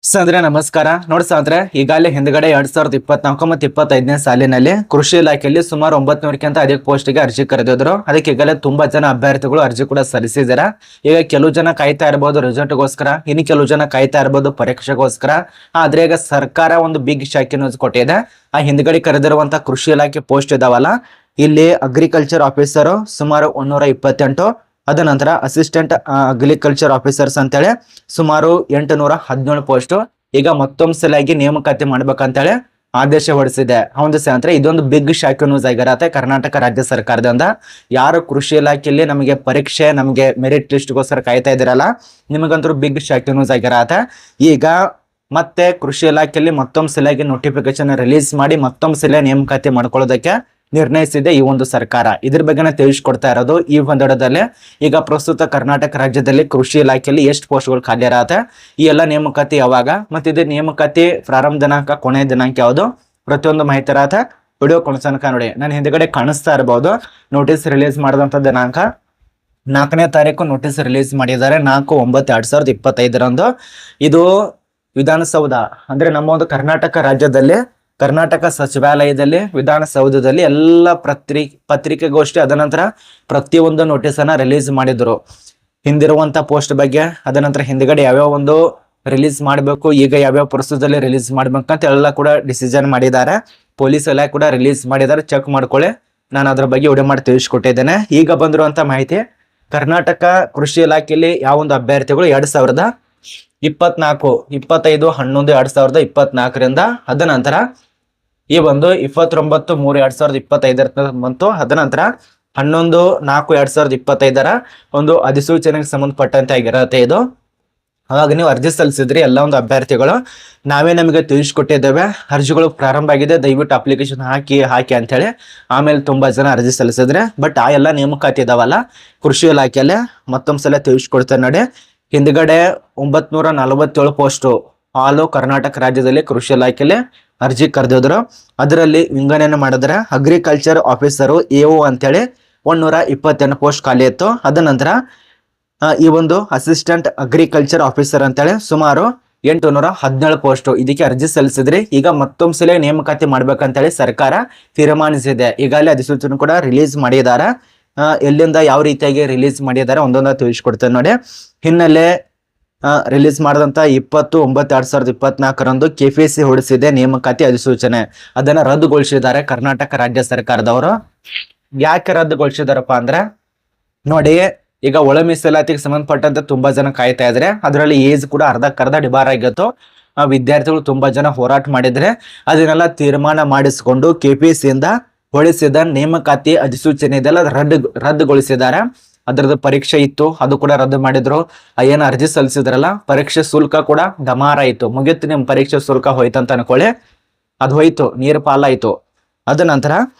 ಸಂದ್ರೆ ನಮಸ್ಕಾರ. ನೋಡಿ ಸಾಂದ್ರೆ ಈಗಾಗಲೇ ಹಿಂದ್ಗಡೆ 2024 ಮತ್ತು 25ನೇ ಸಾಲಿನಲ್ಲಿ ಕೃಷಿ ಇಲಾಖೆಯಲ್ಲಿ ಸುಮಾರು 900ಕ್ಕಿಂತ ಅಧಿಕ ಪೋಸ್ಟ್ಗೆ ಅರ್ಜಿ ಕರೆದಿದ್ರು. ಅದಕ್ಕೆ ಈಗಾಗಲೇ ತುಂಬಾ ಜನ ಅಭ್ಯರ್ಥಿಗಳು ಅರ್ಜಿ ಕೂಡ ಸಲ್ಲಿಸಿದಾರೆ. ಈಗ ಕೆಲವು ಜನ ಕಾಯ್ತಾ ಇರಬಹುದು ರಿಸಲ್ಟ್ಗೋಸ್ಕರ, ಇನ್ನು ಕೆಲವು ಜನ ಕಾಯ್ತಾ ಇರಬಹುದು ಪರೀಕ್ಷೆಗೋಸ್ಕರ. ಆದ್ರೆ ಈಗ ಸರ್ಕಾರ ಒಂದು ಬಿಗ್ ಶಾಕಿಂಗ್ ನ್ಯೂಸ್ ಕೊಟ್ಟಿದೆ. ಆ ಹಿಂದ್ಗಡೆ ಕರೆದಿರುವಂತ ಕೃಷಿ ಇಲಾಖೆ ಪೋಸ್ಟ್ ಇದಾವಲ್ಲ, ಇಲ್ಲಿ ಅಗ್ರಿಕಲ್ಚರ್ ಆಫೀಸರ್ ಸುಮಾರು 128, ಅದ ನಂತರ ಅಸಿಸ್ಟೆಂಟ್ ಅಗ್ರಿಕಲ್ಚರ್ ಆಫೀಸರ್ಸ್ ಅಂತೇಳಿ ಸುಮಾರು 817 ಪೋಸ್ಟ್ ಈಗ ಮತ್ತೊಂದು ಸಲಾಗಿ ನೇಮಕಾತಿ ಮಾಡ್ಬೇಕಂತೇಳಿ ಆದೇಶ ಹೊರಡಿಸಿದೆ. ಹೌದು ಅಂದ್ರೆ ಇದೊಂದು ಬಿಗ್ ಶಾಕ್ ನ್ಯೂಸ್ ಆಗಿರತ್ತೆ ಕರ್ನಾಟಕ ರಾಜ್ಯ ಸರ್ಕಾರದಿಂದ. ಯಾರು ಕೃಷಿ ಇಲಾಖೆಯಲ್ಲಿ ನಮಗೆ ಪರೀಕ್ಷೆ ನಮಗೆ ಮೆರಿಟ್ ಲಿಸ್ಟ್ಗೋಸ್ಕರ ಕಾಯ್ತಾ ಇದ್ದೀರಲ್ಲ, ನಿಮಗಂತೂ ಬಿಗ್ ಶಾಕ್ ನ್ಯೂಸ್ ಆಗಿರತ್ತೆ. ಈಗ ಮತ್ತೆ ಕೃಷಿ ಇಲಾಖೆಯಲ್ಲಿ ಮತ್ತೊಂದು ಸಲಾಗಿ ನೋಟಿಫಿಕೇಶನ್ ರಿಲೀಸ್ ಮಾಡಿ ಮತ್ತೊಂದು ಸಲ ನೇಮಕಾತಿ ಮಾಡ್ಕೊಳ್ಳೋದಕ್ಕೆ ನಿರ್ಣಯಿಸಿದೆ ಈ ಒಂದು ಸರ್ಕಾರ. ಇದ್ರ ಬಗ್ಗೆ ತಿಳಿಸ್ಕೊಡ್ತಾ ಇರೋದು ಈ ಒಂದಡದಲ್ಲಿ. ಈಗ ಪ್ರಸ್ತುತ ಕರ್ನಾಟಕ ರಾಜ್ಯದಲ್ಲಿ ಕೃಷಿ ಇಲಾಖೆಯಲ್ಲಿ ಎಷ್ಟು ಪೋಸ್ಟ್ಗಳು ಖಾಲಿ ಇರತ್ತೆ, ಈ ಎಲ್ಲ ನೇಮಕಾತಿ ಯಾವಾಗ, ಮತ್ತೆ ಇದು ನೇಮಕಾತಿ ಪ್ರಾರಂಭ ದಿನಾಂಕ ಕೊನೆಯ ದಿನಾಂಕ ಯಾವುದು, ಪ್ರತಿಯೊಂದು ಮಾಹಿತಿ ಇರತ್ತೆ. ವಿಡಿಯೋ ಕೊನೆತನಕ ನೋಡಿ. ನಾನು ಹಿಂದ್ಗಡೆ ಕಾಣಿಸ್ತಾ ಇರಬಹುದು ನೋಟಿಸ್ ರಿಲೀಸ್ ಮಾಡಿದಂತ ದಿನಾಂಕ 4ನೇ ತಾರೀಕು ನೋಟಿಸ್ ರಿಲೀಸ್ ಮಾಡಿದ್ದಾರೆ, 4/9/2025ರಂದು. ಇದು ವಿಧಾನಸೌಧ ಅಂದ್ರೆ ನಮ್ಮ ಒಂದು ಕರ್ನಾಟಕ ರಾಜ್ಯದಲ್ಲಿ ಕರ್ನಾಟಕ ಸಚಿವಾಲಯದಲ್ಲಿ ವಿಧಾನಸೌಧದಲ್ಲಿ ಎಲ್ಲ ಪತ್ರಿಕೆಗೋಷ್ಠಿ ಅದನಂತರ ಪ್ರತಿಯೊಂದು ನೋಟಿಸನ್ನ ರಿಲೀಸ್ ಮಾಡಿದ್ರು ಹಿಂದಿರುವಂತ ಪೋಸ್ಟ್ ಬಗ್ಗೆ. ಅದನಂತರ ಹಿಂದ್ಗಡೆ ಯಾವ್ಯಾವ ಒಂದು ರಿಲೀಸ್ ಮಾಡಬೇಕು, ಈಗ ಯಾವ್ಯಾವ ಪ್ರಸ್ತುತದಲ್ಲಿ ರಿಲೀಸ್ ಮಾಡ್ಬೇಕಂತ ಎಲ್ಲ ಕೂಡ ಡಿಸಿಷನ್ ಮಾಡಿದ್ದಾರೆ. ಪೊಲೀಸ್ ಎಲ್ಲ ಕೂಡ ರಿಲೀಸ್ ಮಾಡಿದ್ದಾರೆ, ಚೆಕ್ ಮಾಡ್ಕೊಳ್ಳಿ. ನಾನು ಅದ್ರ ಬಗ್ಗೆ ವಿಡಿಯೋ ಮಾಡಿ ತಿಳಿಸ್ಕೊಟ್ಟಿದ್ದೇನೆ. ಈಗ ಬಂದಿರುವಂತ ಮಾಹಿತಿ, ಕರ್ನಾಟಕ ಕೃಷಿ ಇಲಾಖೆಯಲ್ಲಿ ಯಾವ ಒಂದು ಅಭ್ಯರ್ಥಿಗಳು 2024-25-11-2024ರಿಂದ ಅದ ನಂತರ ಈ ಒಂದು 29/3/2025 ಬಂತು. ಅದ ನಂತರ 11/4/2025 ಒಂದು ಅಧಿಸೂಚನೆಗೆ ಸಂಬಂಧಪಟ್ಟಂತೆ ಆಗಿರತ್ತೆ ಇದು. ಅವಾಗ ನೀವು ಅರ್ಜಿ ಸಲ್ಲಿಸಿದ್ರಿ ಎಲ್ಲ ಒಂದು ಅಭ್ಯರ್ಥಿಗಳು, ನಾವೇ ನಮಗೆ ತಿಳಿಸ್ಕೊಟ್ಟಿದ್ದೇವೆ ಅರ್ಜಿಗಳು ಪ್ರಾರಂಭ ಆಗಿದೆ, ದಯವಿಟ್ಟು ಅಪ್ಲಿಕೇಶನ್ ಹಾಕಿ ಅಂತ ಹೇಳಿ. ಆಮೇಲೆ ತುಂಬಾ ಜನ ಅರ್ಜಿ ಸಲ್ಲಿಸಿದ್ರೆ, ಬಟ್ ಆ ಎಲ್ಲ ನೇಮಕಾತಿ ಇದಾವಲ್ಲ ಕೃಷಿ ಇಲಾಖೆಯಲ್ಲಿ ಮತ್ತೊಂದು ಸಲ ತಿಳಿಸ್ಕೊಡ್ತೇನೆ ನೋಡಿ. ಹಿಂದ್ಗಡೆ 947 ಪೋಸ್ಟು ಆಲ್ ಕರ್ನಾಟಕ ರಾಜ್ಯದಲ್ಲಿ ಕೃಷಿ ಇಲಾಖೆಯಲ್ಲಿ ಅರ್ಜಿ ಕರೆದಿದ್ರು. ಅದರಲ್ಲಿ ವಿಂಗಡಣೆ ಮಾಡಿದ್ರೆ ಅಗ್ರಿಕಲ್ಚರ್ ಆಫೀಸರು AO ಅಂತೇಳಿ 128 ಪೋಸ್ಟ್ ಖಾಲಿ ಇತ್ತು. ಅದ ನಂತರ ಈ ಒಂದು ಅಸಿಸ್ಟೆಂಟ್ ಅಗ್ರಿಕಲ್ಚರ್ ಆಫೀಸರ್ ಅಂತೇಳಿ ಸುಮಾರು 817 ಪೋಸ್ಟ್ ಇದಕ್ಕೆ ಅರ್ಜಿ ಸಲ್ಲಿಸಿದ್ರಿ. ಈಗ ಮತ್ತೊಂದು ಸಲ ನೇಮಕಾತಿ ಮಾಡ್ಬೇಕಂತೇಳಿ ಸರ್ಕಾರ ತೀರ್ಮಾನಿಸಿದೆ. ಈಗಾಗಲೇ ಅಧಿಸೂಚನೆ ಕೂಡ ರಿಲೀಸ್ ಮಾಡಿದ್ದಾರೆ. ಎಲ್ಲಿಂದ ಯಾವ ರೀತಿಯಾಗಿ ರಿಲೀಸ್ ಮಾಡಿದ್ದಾರೆ ಒಂದೊಂದ ತಿಳಿಸ್ಕೊಡ್ತೇನೆ ನೋಡಿ. ಹಿನ್ನೆಲೆ ರಿಲೀಸ್ ಮಾಡಿದಂತ 20/9/2024ರಂದು KPSC ಹೊರಡಿಸಿದೆ ನೇಮಕಾತಿ ಅಧಿಸೂಚನೆ. ಅದನ್ನ ರದ್ದುಗೊಳಿಸಿದ್ದಾರೆ ಕರ್ನಾಟಕ ರಾಜ್ಯ ಸರ್ಕಾರದವರು. ಯಾಕೆ ರದ್ದುಗೊಳಿಸಿದಾರಪ್ಪ ಅಂದ್ರೆ ನೋಡಿ, ಈಗ ಒಳ ಮೀಸಲಾತಿಗೆ ಸಂಬಂಧಪಟ್ಟಂತೆ ತುಂಬಾ ಜನ ಕಾಯ್ತಾ ಇದ್ರೆ, ಅದರಲ್ಲಿ ಏಜ್ ಕೂಡ ಅರ್ಧಕ್ಕರ್ಧ ಡಿಬಾರ್ ಆಗಿತ್ತು. ವಿದ್ಯಾರ್ಥಿಗಳು ತುಂಬಾ ಜನ ಹೋರಾಟ ಮಾಡಿದ್ರೆ ಅದನ್ನೆಲ್ಲ ತೀರ್ಮಾನ ಮಾಡಿಸಿಕೊಂಡು KPSC ಇಂದ ಹೊರಡಿಸಿದ ನೇಮಕಾತಿ ಅಧಿಸೂಚನೆ ಇದೆಲ್ಲ ರದ್ದುಗೊಳಿಸಿದ್ದಾರೆ. ಅದರದ್ದು ಪರೀಕ್ಷೆ ಇತ್ತು, ಅದು ಕೂಡ ರದ್ದು ಮಾಡಿದ್ರು. ಏನು ಅರ್ಜಿ ಸಲ್ಲಿಸಿದ್ರಲ್ಲ, ಪರೀಕ್ಷೆ ಶುಲ್ಕ ಕೂಡ ಡಮಾರ ಆಯ್ತು, ಮುಗಿತು ನಿಮ್ ಪರೀಕ್ಷೆ ಶುಲ್ಕ ಹೋಯ್ತಂತ ಅನ್ಕೊಳ್ಳಿ. ಅದು ಹೋಯ್ತು, ನೀರು ಪಾಲಾಯ್ತು. ಅದ ನಂತರ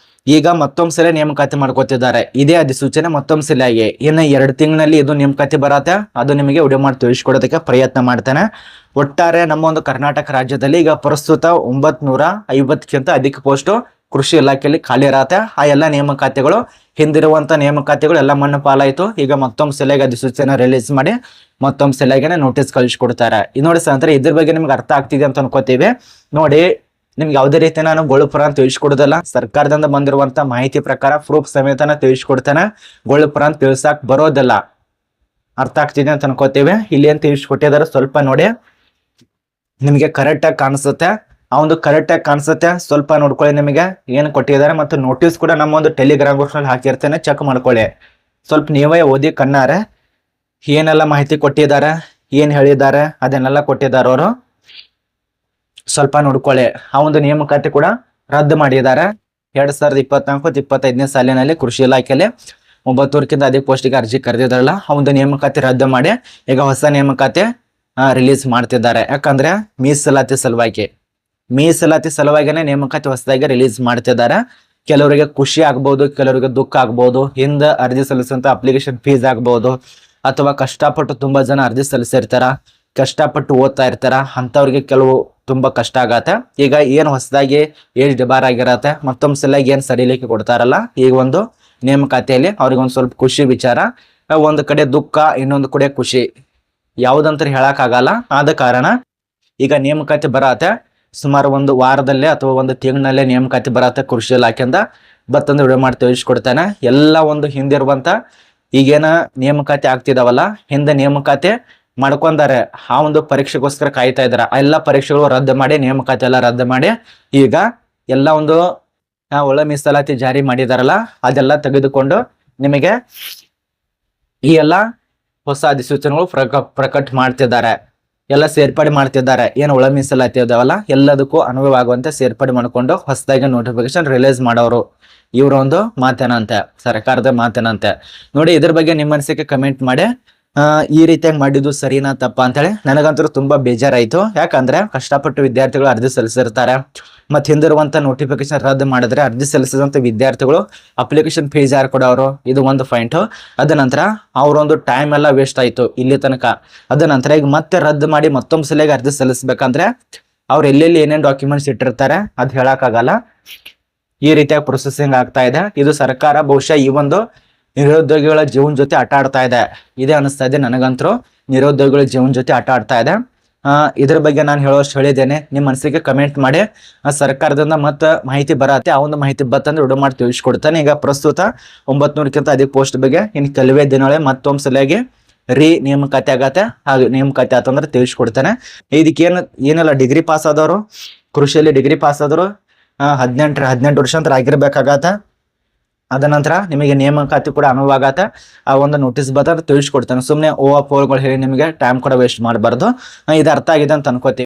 ಈಗ ಮತ್ತೊಂದು ಸಲ ನೇಮಕಾತಿ ಮಾಡ್ಕೊತಿದ್ದಾರೆ. ಇದೇ ಅಧಿಸೂಚನೆ ಮತ್ತೊಂದು ಸಲ ಆಗಿ ಇನ್ನು 2 ತಿಂಗಳಲ್ಲಿ ಇದು ನೇಮಕಾತಿ ಬರತ್ತೆ. ಅದು ನಿಮಗೆ ವಿಡಿಯೋ ಮಾಡಿ ತಿಳಿಸ್ಕೊಡೋದಕ್ಕೆ ಪ್ರಯತ್ನ ಮಾಡ್ತೇನೆ. ಒಟ್ಟಾರೆ ನಮ್ಮ ಒಂದು ಕರ್ನಾಟಕ ರಾಜ್ಯದಲ್ಲಿ ಈಗ ಪ್ರಸ್ತುತ 950ಕ್ಕಿಂತ ಅಧಿಕ ಪೋಸ್ಟ್ ಕೃಷಿ ಇಲಾಖೆಯಲ್ಲಿ ಖಾಲಿ ಇರತ್ತೆ. ಆ ಎಲ್ಲ ನೇಮಕಾತಿಗಳು ಹಿಂದಿರುವಂತ ನೇಮಕಾತಿಗಳು ಎಲ್ಲ ಮಣ್ಣು ಪಾಲಾಯ್ತು. ಈಗ ಮತ್ತೊಂದು ಸಲಗೆ ಅಧಿಸೂಚನೆ ರಿಲೀಸ್ ಮಾಡಿ ಮತ್ತೊಂದು ಸಲಗೆನೆ ನೋಟಿಸ್ ಕಳಿಸ್ಕೊಡ್ತಾರೆ. ಇದು ನೋಡಿ ಅಂದ್ರೆ ಇದ್ರ ಬಗ್ಗೆ ನಿಮ್ಗೆ ಅರ್ಥ ಆಗ್ತಿದೆ ಅಂತ ಅನ್ಕೋತೀವಿ. ನೋಡಿ, ನಿಮ್ಗೆ ಯಾವುದೇ ರೀತಿ ನಾನು ಗೊಳುಪುರ ಅಂತ ತಿಳಿಸ್ಕೊಡೋದಲ್ಲ, ಸರ್ಕಾರದಿಂದ ಬಂದಿರುವಂತ ಮಾಹಿತಿ ಪ್ರಕಾರ ಪ್ರೂಫ್ ಸಮೇತನ ತಿಳಿಸ್ಕೊಡ್ತೇನೆ. ಗೊಳುಪುರ ಅಂತ ತಿಳ್ಸಾಕ್ ಬರೋದಿಲ್ಲ. ಅರ್ಥ ಆಗ್ತಿದೆ ಅಂತ ಅನ್ಕೋತೀವಿ. ಇಲ್ಲಿ ಏನ್ ತಿಳಿಸ್ಕೊಟ್ಟಿದ್ದಾರೆ ಸ್ವಲ್ಪ ನೋಡಿ, ನಿಮ್ಗೆ ಕರೆಕ್ಟ್ ಆಗಿ ಕಾಣಿಸುತ್ತೆ. ಆ ಒಂದು ಕರೆಕ್ಟ್ ಆಗಿ ಕಾಣಿಸುತ್ತೆ, ಸ್ವಲ್ಪ ನೋಡ್ಕೊಳ್ಳಿ. ನಿಮಗೆ ಏನು ಕೊಟ್ಟಿದ್ದಾರೆ ಮತ್ತು ನೋಟಿಸ್ ಕೂಡ ನಮ್ಮ ಒಂದು ಟೆಲಿಗ್ರಾಮ್ ಗ್ರೂಪ್ ನಲ್ಲಿ ಹಾಕಿರ್ತೇನೆ, ಚೆಕ್ ಮಾಡ್ಕೊಳ್ಳಿ. ಸ್ವಲ್ಪ ನೀವೇ ಓದಿ ಕಣ್ಣಾರೆ ಏನೆಲ್ಲ ಮಾಹಿತಿ ಕೊಟ್ಟಿದ್ದಾರೆ, ಏನ್ ಹೇಳಿದ್ದಾರೆ ಅದನ್ನೆಲ್ಲ ಕೊಟ್ಟಿದ್ದಾರೆ ಅವರು. ಸ್ವಲ್ಪ ನೋಡ್ಕೊಳ್ಳಿ. ಆ ಒಂದು ನೇಮಕಾತಿ ಕೂಡ ರದ್ದು ಮಾಡಿದ್ದಾರೆ. 2024-25ನೇ ಸಾಲಿನಲ್ಲಿ ಕೃಷಿ ಇಲಾಖೆಯಲ್ಲಿ 900ಕ್ಕಿಂತ ಅಧಿಕ ಪೋಸ್ಟಿಗೆ ಅರ್ಜಿ ಕರೆದಿದ್ದಾರಲ್ಲ, ಆ ಒಂದು ನೇಮಕಾತಿ ರದ್ದು ಮಾಡಿ ಈಗ ಹೊಸ ನೇಮಕಾತಿ ರಿಲೀಸ್ ಮಾಡ್ತಿದ್ದಾರೆ. ಯಾಕಂದ್ರೆ ಮೀಸಲಾತಿ ಸಲುವಾಗಿನೇ ನೇಮಕಾತಿ ಹೊಸದಾಗಿ ರಿಲೀಸ್ ಮಾಡ್ತಿದ್ದಾರೆ. ಕೆಲವರಿಗೆ ಖುಷಿ ಆಗ್ಬಹುದು, ಕೆಲವರಿಗೆ ದುಃಖ ಆಗ್ಬಹುದು. ಹಿಂದೆ ಅರ್ಜಿ ಸಲ್ಲಿಸುವಂತ ಅಪ್ಲಿಕೇಶನ್ ಫೀಸ್ ಆಗ್ಬಹುದು, ಅಥವಾ ಕಷ್ಟಪಟ್ಟು ತುಂಬಾ ಜನ ಅರ್ಜಿ ಸಲ್ಲಿಸಿರ್ತಾರ, ಕಷ್ಟಪಟ್ಟು ಓದ್ತಾ ಇರ್ತಾರ, ಅಂತವ್ರಿಗೆ ಕೆಲವು ತುಂಬಾ ಕಷ್ಟ ಆಗತ್ತೆ. ಈಗ ಏನ್ ಹೊಸದಾಗಿ ಏಜ್ ಡಿಬಾರ್ ಆಗಿರತ್ತೆ, ಮತ್ತೊಂದ್ ಸಲ ಏನ್ ಸಡಿಲಿಕ್ಕೆ ಕೊಡ್ತಾರಲ್ಲ ಈಗ ಒಂದು ನೇಮಕಾತಿಯಲ್ಲಿ, ಅವ್ರಿಗೆ ಒಂದ್ ಸ್ವಲ್ಪ ಖುಷಿ ವಿಚಾರ. ಒಂದು ಕಡೆ ದುಃಖ, ಇನ್ನೊಂದು ಕಡೆ ಖುಷಿ, ಯಾವ್ದಂತ ಹೇಳಕ್ ಆಗಲ್ಲ. ಆದ ಕಾರಣ ಈಗ ನೇಮಕಾತಿ ಬರತ್ತೆ ಸುಮಾರು ಒಂದು ವಾರದಲ್ಲೇ ಅಥವಾ ಒಂದು ತಿಂಗಳಲ್ಲೇ ನೇಮಕಾತಿ ಬರತ್ತೆ ಕೃಷಿ ಇಲಾಖೆಯಿಂದ ಬತ್ತಂದು ವಿಡಿಯೋ ಮಾಡಿ ತಿಳಿಸ್ಕೊಡ್ತಾನೆ. ಎಲ್ಲ ಒಂದು ಹಿಂದಿರುವಂತ ಈಗೇನ ನೇಮಕಾತಿ ಆಗ್ತಿದಾವಲ್ಲ, ಹಿಂದೆ ನೇಮಕಾತಿ ಮಾಡ್ಕೊಂಡಾರೆ, ಆ ಒಂದು ಪರೀಕ್ಷೆಗೋಸ್ಕರ ಕಾಯ್ತಾ ಇದಾರೆ. ಆ ಎಲ್ಲ ಪರೀಕ್ಷೆಗಳು ರದ್ದು ಮಾಡಿ, ನೇಮಕಾತಿ ಎಲ್ಲ ರದ್ದು ಮಾಡಿ, ಈಗ ಎಲ್ಲ ಒಂದು ಒಳ ಮೀಸಲಾತಿ ಜಾರಿ ಮಾಡಿದಾರಲ್ಲ ಅದೆಲ್ಲ ತೆಗೆದುಕೊಂಡು ನಿಮಗೆ ಈ ಎಲ್ಲ ಹೊಸ ಅಧಿಸೂಚನೆಗಳು ಪ್ರಕಟ ಮಾಡ್ತಿದ್ದಾರೆ, ಎಲ್ಲ ಸೇರ್ಪಡೆ ಮಾಡ್ತಿದ್ದಾರೆ. ಏನು ಒಳ ಮೀಸಲಾತಿ ಇದಾವಲ್ಲ ಎಲ್ಲದಕ್ಕೂ ಅನ್ವಯವಾಗುವಂತೆ ಸೇರ್ಪಡೆ ಮಾಡಿಕೊಂಡು ಹೊಸದಾಗಿ ನೋಟಿಫಿಕೇಶನ್ ರಿಲೀಸ್ ಮಾಡೋರು. ಇವರ ಒಂದು ಮಾತೇನಂತೆ, ಸರ್ಕಾರದ ಮಾತೇನಂತೆ ನೋಡಿ. ಇದ್ರ ಬಗ್ಗೆ ನಿಮ್ಮ ಅನಿಸಿಕೆ ಕಮೆಂಟ್ ಮಾಡಿ. ಈ ರೀತಿಯಾಗಿ ಮಾಡಿದ್ದು ಸರಿನಾ ತಪ್ಪ ಅಂತೇಳಿ. ನನಗಂತೂ ತುಂಬಾ ಬೇಜಾರಾಯ್ತು. ಯಾಕಂದ್ರೆ ಕಷ್ಟಪಟ್ಟು ವಿದ್ಯಾರ್ಥಿಗಳು ಅರ್ಜಿ ಸಲ್ಲಿಸಿರ್ತಾರೆ, ಮತ್ತೆ ಹಿಂದಿರುವಂತ ನೋಟಿಫಿಕೇಶನ್ ರದ್ದು ಮಾಡಿದ್ರೆ ಅರ್ಜಿ ಸಲ್ಲಿಸಿದಂತ ವಿದ್ಯಾರ್ಥಿಗಳು ಅಪ್ಲಿಕೇಶನ್ ಫೀಸ್ ಯಾರು ಕೊಡೋರು, ಇದು ಒಂದು ಪಾಯಿಂಟ್. ಅದ ನಂತರ ಅವರೊಂದು ಟೈಮ್ ಎಲ್ಲ ವೇಸ್ಟ್ ಆಯ್ತು ಇಲ್ಲಿ ತನಕ. ಅದ ನಂತರ ಈಗ ಮತ್ತೆ ರದ್ದು ಮಾಡಿ ಮತ್ತೊಂದು ಸಲಿಗೆ ಅರ್ಜಿ ಸಲ್ಲಿಸ್ಬೇಕಂದ್ರೆ ಅವ್ರು ಎಲ್ಲೆಲ್ಲಿ ಏನೇನು ಡಾಕ್ಯುಮೆಂಟ್ಸ್ ಇಟ್ಟಿರ್ತಾರೆ ಅದು ಹೇಳಕ್ಕಾಗಲ್ಲ. ಈ ರೀತಿಯಾಗಿ ಪ್ರೊಸೆಸಿಂಗ್ ಆಗ್ತಾ ಇದೆ. ಇದು ಸರ್ಕಾರ ಬಹುಶಃ ಈ ಒಂದು ನಿರುದ್ಯೋಗಿಗಳ ಜೀವನ ಜೊತೆ ಆಟ ಆಡ್ತಾ ಇದೆ, ಇದೇ ಅನಿಸ್ತಾ ಇದೆ ನನಗಂತರೂ. ನಿರುದ್ಯೋಗಿಗಳ ಜೀವನ ಜೊತೆ ಆಟ ಆಡ್ತಾ ಇದೆ. ಇದ್ರ ಬಗ್ಗೆ ನಾನು ಹೇಳೋಷ್ಟು ಹೇಳಿದ್ದೇನೆ. ನಿಮ್ಮ ಮನಸ್ಸಿಗೆ ಕಮೆಂಟ್ ಮಾಡಿ. ಸರ್ಕಾರದಿಂದ ಮತ್ತೆ ಮಾಹಿತಿ ಬರತ್ತೆ, ಆ ಒಂದು ಮಾಹಿತಿ ಬತ್ತಂದ್ರೆ ವಿಡಿಯೋ ಮಾಡಿ ತಿಳಿಸ್ಕೊಡ್ತಾನೆ. ಈಗ ಪ್ರಸ್ತುತ 900ಕ್ಕಿಂತ ಅಧಿಕ ಪೋಸ್ಟ್ ಬಗ್ಗೆ ಇನ್ನು ಕೆಲವೇ ದಿನಗಳೇ ಮತ್ತೊಂದು ಸಲಿಯಾಗಿ ನೇಮಕಾತಿ ಆಗತ್ತೆ. ಹಾಗೆ ನೇಮಕಾತಿ ಆತಂದ್ರೆ ತಿಳಿಸ್ಕೊಡ್ತಾನೆ. ಇದಕ್ಕೆ ಏನೆಲ್ಲ ಡಿಗ್ರಿ ಪಾಸ್ ಆದವರು, ಕೃಷಿಯಲ್ಲಿ ಡಿಗ್ರಿ ಪಾಸ್ ಆದವರು 18 ವರ್ಷ ಅಂತ ಆಗಿರ್ಬೇಕಾಗತ್ತೆ. ಅದ ನಂತರ ನಿಮಗೆ ನೇಮಕಾತಿ ಕೂಡ ಅನುವಾಗತ್ತೆ. ಆ ಒಂದು ನೋಟಿಸ್ ಬರ್ತದೆ ತಿಳಿಸ್ಕೊಡ್ತಾನೆ. ಸುಮ್ಮನೆ ಓ ಪೋಲ್ಗಳು ಹೇಳಿ ನಿಮಗೆ ಟೈಮ್ ಕೂಡ ವೇಸ್ಟ್ ಮಾಡಬಾರ್ದು. ಇದು ಅರ್ಥ ಆಗಿದೆ ಅಂತ ಅನ್ಕೋತೀವಿ.